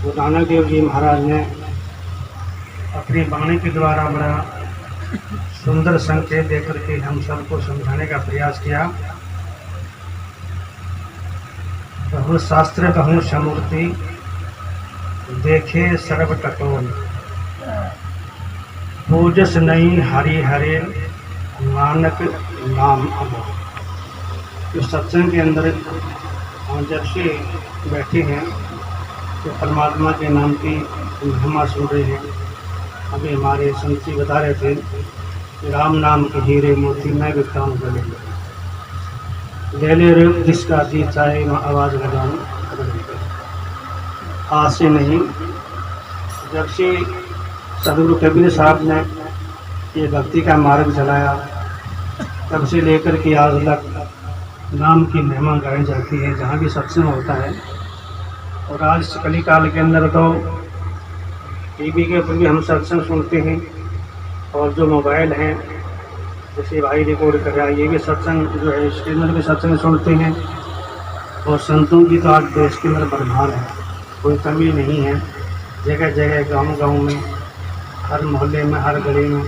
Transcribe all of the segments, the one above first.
गुरु नानक देव जी महाराज ने अपनी वाणी के द्वारा बड़ा सुंदर संकेत देकर के हम सबको समझाने का प्रयास किया। बहु शास्त्र कहूँ समूर्ति, देखे सर्व टटोल, पूजस नहीं हरि हरे, नानक नाम अमर। इस सत्संग के अंदर हम जब से बैठे हैं तो परमात्मा के नाम की महिमा सुन रहे हैं। अभी हमारे संत जी बता रहे थे कि राम नाम के हीरे मोती मैं बिकता हूँ गले ले ले रे, जिसका जी चाहे मैं आवाज़ लगाऊँ आज से नहीं। जब से सदगुरु कबीर साहब ने ये भक्ति का मार्ग चलाया तब से लेकर के आज तक नाम की महिमा गाई जाती है जहाँ भी सत्संग होता है। और आज इस कली काल के अंदर तो टीवी के ऊपर भी हम सत्संग सुनते हैं और जो मोबाइल हैं जैसे भाई रिकॉर्ड कर रहा है ये भी सत्संग जो है इसके अंदर भी सत्संग सुनते हैं। और संतों की तो आज देश के अंदर भरमार है, कोई कमी नहीं है। जगह जगह गाँव में हर मोहल्ले में हर गली में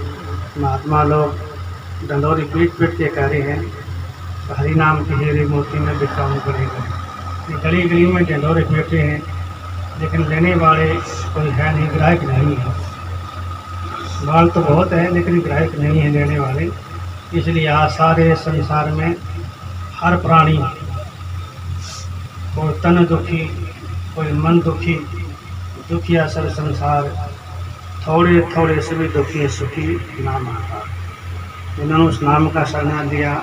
महात्मा लोग डंडोरी पीट के कह रहे हैं हरि नाम के हीरे मोती में बिकाऊँ करेगा। ये गली गली में डंडोरे पीटते हैं लेकिन लेने वाले कोई है नहीं, ग्राहक नहीं है। माल तो बहुत है लेकिन ग्राहक नहीं है लेने वाले। इसलिए आज सारे संसार में हर प्राणी, कोई तन दुखी कोई मन दुखी, दुखिया सर संसार, थोड़े थोड़े से भी दुखी सुखी नाम आता। जिन्होंने उस नाम का शरणा लिया,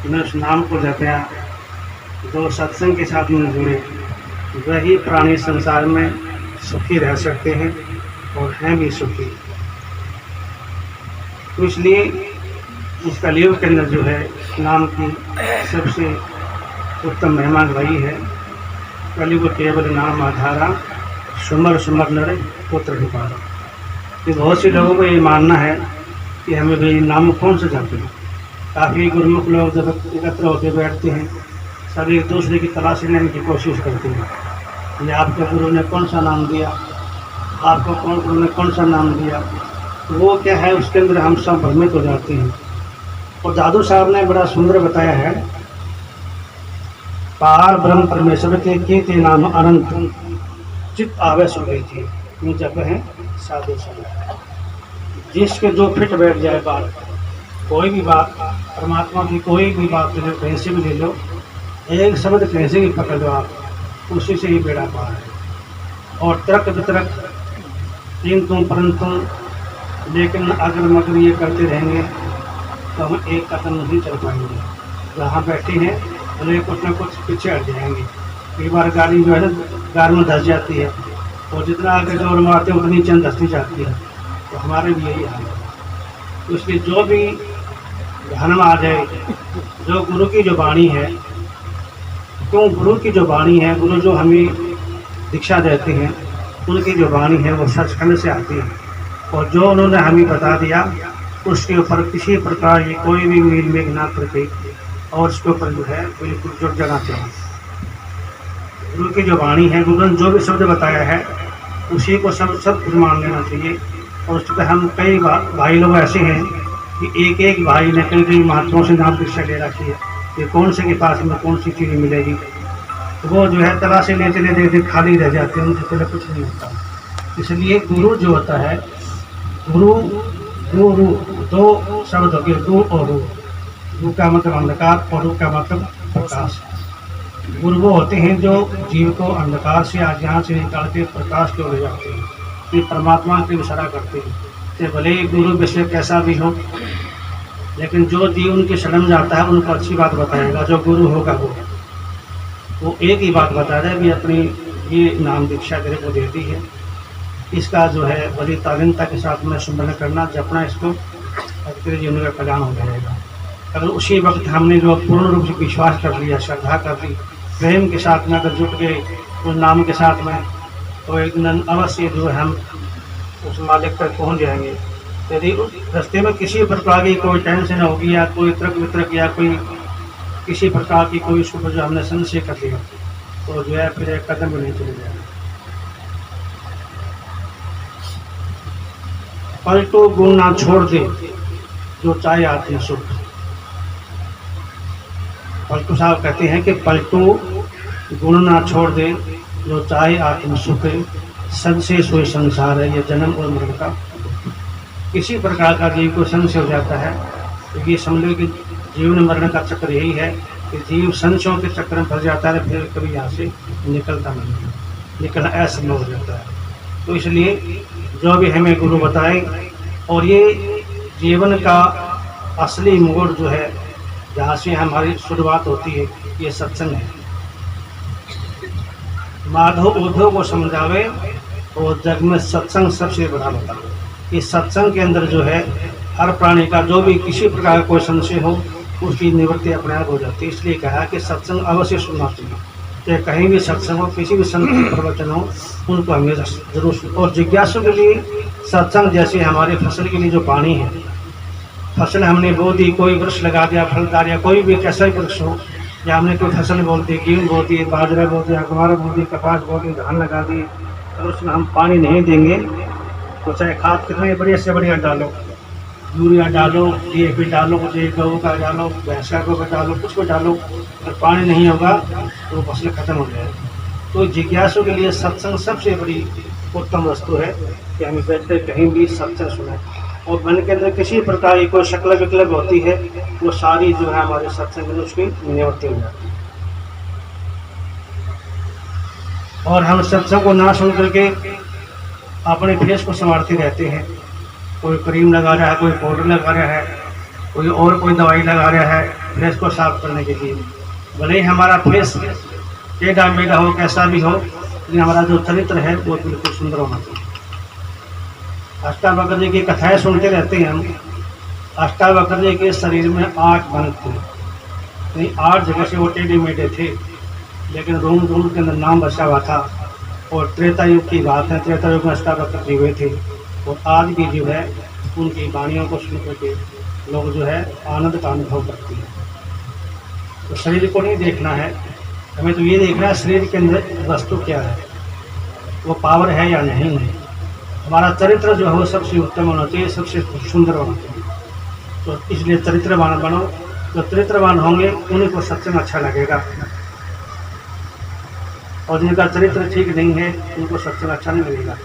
जिन्होंने उस नाम को जपया, जो सत्संग के साथ में जुड़े, वही प्राणी संसार में सुखी रह सकते हैं और हैं भी सुखी। तो इसलिए इस कलयुग के अंदर जो है नाम की सबसे उत्तम महिमा वही है। कलयुग केवल नाम आधारा, सुमर सुमर नर पुत्र हिपारा। ये बहुत से लोगों को ये मानना है कि हमें भी नाम कौन से जाते हैं। काफ़ी गुरुमुख लोग जब एकत्र होकर बैठते हैं सभी एक दूसरे की तलाश लेने की कोशिश करते हैं। ये आपके गुरु ने कौन सा नाम दिया, आपको कौन गुरु ने कौन सा नाम दिया, वो क्या है उसके अंदर हम सब भ्रमित हो जाते हैं। और दादू साहब ने बड़ा सुंदर बताया है, पार ब्रह्म परमेश्वर के कीर्ति नाम अनंत, चित आवे सुगे थी ये जब है साधु समय। जिसके जो फिट बैठ जाए बात, कोई भी बात, परमात्मा की कोई भी बात ले लो, कहीं से भी ले लो, एक शब्द कहीं से भी पकड़ लो आप, उसी से ही बेड़ा पार है। और तर्क वितरक किंतु परंतु, लेकिन अगर मगर ये करते रहेंगे तो हम एक कदम नहीं चल पाएंगे। जहाँ बैठे हैं उन्हें कुछ ना कुछ पीछे हट जाएंगे। कई बार गाड़ी जो है ना गार में धस जाती है और जितना आगे जोर मारते हैं उतनी चंद धसती जाती है। तो हमारे भी यही हाल है। तो इसलिए जो भी ध्यान में आ जाए, जो गुरु की जो वाणी है, क्यों गुरु की जो वाणी है, गुरु जो हमें दीक्षा देते हैं उनकी जो वाणी है वो सचखंड से आती है। और जो उन्होंने हमें बता दिया उसके ऊपर किसी प्रकार की कोई भी मील मेघ ना करके और उसके ऊपर जो है बिल्कुल जुट जाना चाहिए। गुरु की जो वाणी है, गुरु ने जो भी शब्द बताया है उसी को सब कुछ मान लेना चाहिए। और उस पर हम कई भाई लोग ऐसे हैं कि एक एक भाई ने कई कई महात्माओं से नाम दीक्षा ले रखी है कि कौन से के पास में कौन सी चीज़ मिलेगी। तो वो जो है तलाशी लेते लेते खाली रह जाते हैं, उनसे पहले कुछ नहीं होता। इसलिए गुरु जो होता है, गुरु गुरु दो शब्द हो गए, गु और रू। गु का मतलब अंधकार और रू का मतलब प्रकाश। गुरु वो होते हैं जो जीव को अंधकार से अज्ञान से निकाल के प्रकाश की ओर ले जाते हैं, ये परमात्मा की इशारा करते हैं। तो भले ही गुरु विषय कैसा भी हो, लेकिन जो जीव उनके शरण जाता है उनको अच्छी बात बताएगा। जो गुरु होगा वो एक ही बात बताएगा कि अपनी ये नाम दीक्षा तेरे को दे दी है, इसका जो है बड़ी तालीमता के साथ में सुमरण करना, जपना, इसको तेरे जीवन का कल्याण हो जाएगा। अगर उसी वक्त हमने जो पूर्ण रूप से विश्वास कर लिया, श्रद्धा कर ली, प्रेम के साथ में अगर जुट गए उस नाम के साथ में, तो एक दिन अवश्य जो है हम उस मालिक तक पहुंच जाएंगे। यदि रास्ते में किसी प्रकार की कोई टेंशन होगी या कोई तर्क वितर्क या कोई किसी प्रकार की कोई उसके ऊपर जो हमने संशय कर लिया तो जो है फिर एक कदम भी नहीं चले जाएगा। पलटू गुण ना छोड़ दे जो चाहे आत्म सुख। पलटू साहब कहते हैं कि पलटू गुण ना छोड़ दे जो चाहे आत्म सुख, सन से सोई संसार है, ये जन्म और मरण का किसी प्रकार का जीव को संशय हो जाता है तो ये समझ लो कि जीवन मरण का चक्र यही है कि जीव संशयों के चक्र में फंस जाता है, फिर कभी यहाँ से निकलता नहीं, निकलना असंभव हो जाता है। तो इसलिए जो भी हमें गुरु बताए, और ये जीवन का असली मोड़ जो है जहाँ से हमारी शुरुआत होती है, ये सत्संग है। माधव उद्धव को समझावे और जग में सत्संग सबसे बड़ा बताओ। इस सत्संग के अंदर जो है हर प्राणी का जो भी किसी प्रकार का कोई संशय हो उसकी निवृत्ति अपने आप हो जाती है। इसलिए कहा कि सत्संग अवश्य सुनना चाहिए, चाहे कहीं भी सत्संग हो, किसी भी संत के प्रवचन हो, उनको हमें जरूर सुन। और जिज्ञासु के लिए सत्संग जैसे हमारे फसल के लिए जो पानी है, फसल हमने बो दी, कोई वृक्ष लगा दिया फलदार, या कोई भी कैसा भी वृक्ष हो, या हमने कोई फसल बोल दी, गेहूँ बो दी, बाजरा बो दिया, गवार बो दी, कपास बो दी, धान लगा दी, अगर उसमें हम पानी नहीं देंगे तो चाहे खाद कितने बढ़िया से बढ़िया डालो, यूरिया डालो, DAP डालो, गऊ का डालो, भैंस का गोबर डालो, कुछ को डालो, अगर पानी नहीं होगा तो फसल खत्म हो जाएगी। तो जिज्ञासु के लिए सत्संग सबसे बड़ी उत्तम वस्तु है कि हमें बैठे कहीं भी सत्संग सुने, और मन के अंदर किसी प्रकार की कोई शक्ल विकल्प होती है वो सारी जो है हमारे सत्संग में उसकी निवृत्ति हो जाती है। और हम सत्संग को ना सुन करके अपने फेस को संवारते रहते हैं, कोई क्रीम लगा रहा है, कोई पाउडर लगा रहा है, कोई और कोई दवाई लगा रहा है फेस को साफ करने के लिए। भले ही हमारा फेस टेढ़ा मेढ़ा हो, कैसा भी हो, लेकिन हमारा जो चरित्र है वो बिल्कुल सुंदर होना चाहिए। अष्टावक्र जी की कथाएं सुनते रहते हैं हम। अष्टावक्र जी के शरीर में 8 बंद थे, 8 जगह से वो टेढ़े मेढ़े थे, लेकिन रोम रोम के अंदर नाम बसा हुआ था। और त्रेता युग की बात है, त्रेता युग में अष्टावक्र जी हुए थे, और आज भी जो है उनकी वाणियों को सुन करके लोग जो है आनंद का अनुभव करते हैं। तो शरीर को नहीं देखना है हमें, तो ये देखना है शरीर के अंदर वस्तु क्या है, वो पावर है या नहीं है। हमारा चरित्र जो है वो सबसे उत्तम होना चाहिए, सबसे सुंदर होना चाहिए। तो इसलिए चरित्रवान बनो, तो चरित्रवान होंगे उन्हीं को सत्संग अच्छा लगेगा, और जिनका चरित्र ठीक नहीं है उनको सत्संग अच्छा नहीं लगेगा।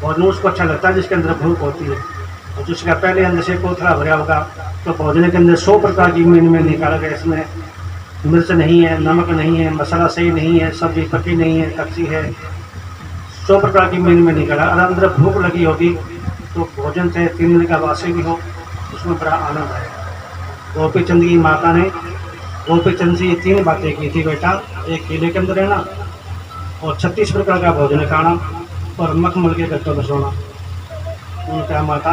और उसको अच्छा लगता है जिसके अंदर भूख होती है, और जिसका पहले अंदर से कोथरा भरा होगा तो भोजन के अंदर 100 प्रकार की मीन में निकाला गया, इसमें मिर्च नहीं है, नमक नहीं है, मसाला सही नहीं है, सब्जी पकी नहीं है, कच्ची है, 100 प्रकार की मीन में निकाला। और अंदर भूख लगी होगी तो भोजन चाहे 3 दिन का वासी भी हो उसमें बड़ा आनंद आएगा। गोपी चंद की माता ने गोपी चंद से ये 3 बातें की थी, बेटा एक किले के अंदर रहना, और 36 प्रकार का भोजन खाना, और मखमल के गत्तों में सोना। उन्होंने कहा माता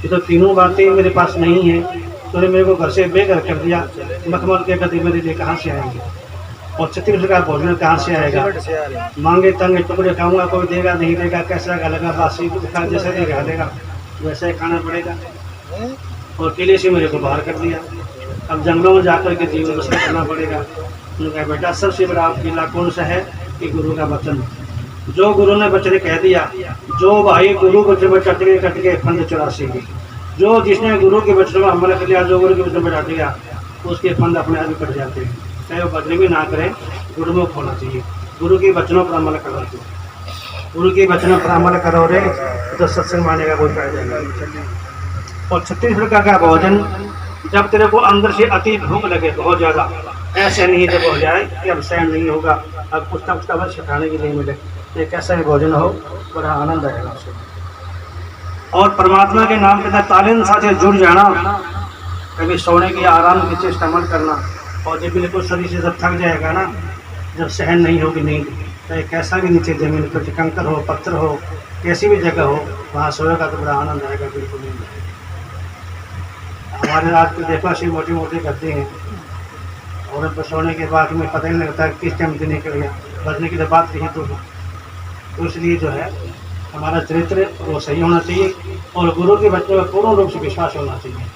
ये तो तीनों बातें मेरे पास नहीं है, तूने मेरे को घर से बेघर कर दिया, मखमल के गद्दे मेरे लिए कहाँ से आएंगे, और 36 प्रकार भोजन कहाँ से आएगा, मांगे तंगे टुकड़े खाऊंगा, कोई देगा नहीं देगा, कैसा गलेगा, बासी खा जैसे देगा लेगा वैसे ही खाना पड़ेगा। और किले से मेरे को बाहर कर दिया, अब जंगलों में जाकर के जीवन बसर करना पड़ेगा। उन्होंने कहा बेटा सबसे बड़ा किला कौन सा है कि गुरु का वचन। जो गुरु ने वचन कह दिया, जो भाई गुरु वचन में कट के फंद 84, जो जिसने गुरु के वचन में अमल कर लिया, जो गुरु के वचन में डाल दिया उसके फंद अपने आप ही कट जाते हैं। चाहे वो बदले भी ना करें, गुरुमुख होना चाहिए, गुरु के वचनों पर अमल करना चाहिए। गुरु के वचनों पर अमल करो रे तो सत्संग माने का कोई फायदा नहीं। और 36 प्रकार का भोजन, जब तेरे को अंदर से अति भूख लगे बहुत ज़्यादा, ऐसे नहीं जब हो जाए कि अब सहन नहीं होगा, अब कुछ ना कुछ अवश्य खाने के लिए मिले, ये कैसा भी भोजन हो बड़ा आनंद आएगा उसे। और परमात्मा के नाम के साथ तालीम साथ जुड़ जाना, कभी सोने की आराम की चेष्टा मत करना। और जब बिल्कुल शरीर से जब थक जाएगा ना, जब सहन नहीं होगी नींद, चाहे कैसा भी नीचे जमीन पर कंकर हो, पत्थर हो, कैसी भी जगह हो, वहाँ सोएगा तो बड़ा आनंद आएगा, बिल्कुल नींद आएगा। हमारे रात को देखो ऐसी मोटी मोटी करते हैं, और सोने के बाद में पता नहीं लगता किस टाइम से निकल गया, बजने की तो बात नहीं। तो इसलिए जो है हमारा चरित्र वो सही होना चाहिए, और गुरु के बच्चों में पूर्ण रूप से विश्वास होना चाहिए।